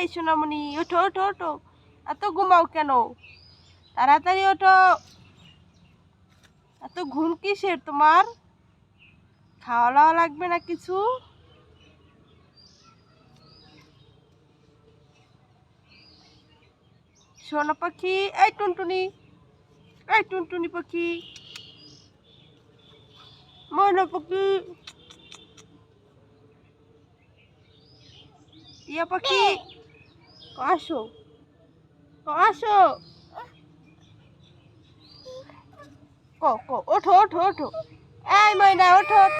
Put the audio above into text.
এই সোনামণি ওঠো ওঠো ওঠো, এত ঘুমাও কেন? তাড়াতাড়ি ওঠো। এত ঘুম কিসের তোমার? খাওয়া দাওয়া লাগবে না কিছু? সোনা পাখি, এই টুনটুনি, এই টুনটুনি পাখি, ময়না পাখি, টিয়া পাখি, আসো আসো, ওঠো ওঠো ওঠো, এই ময়না ওঠো।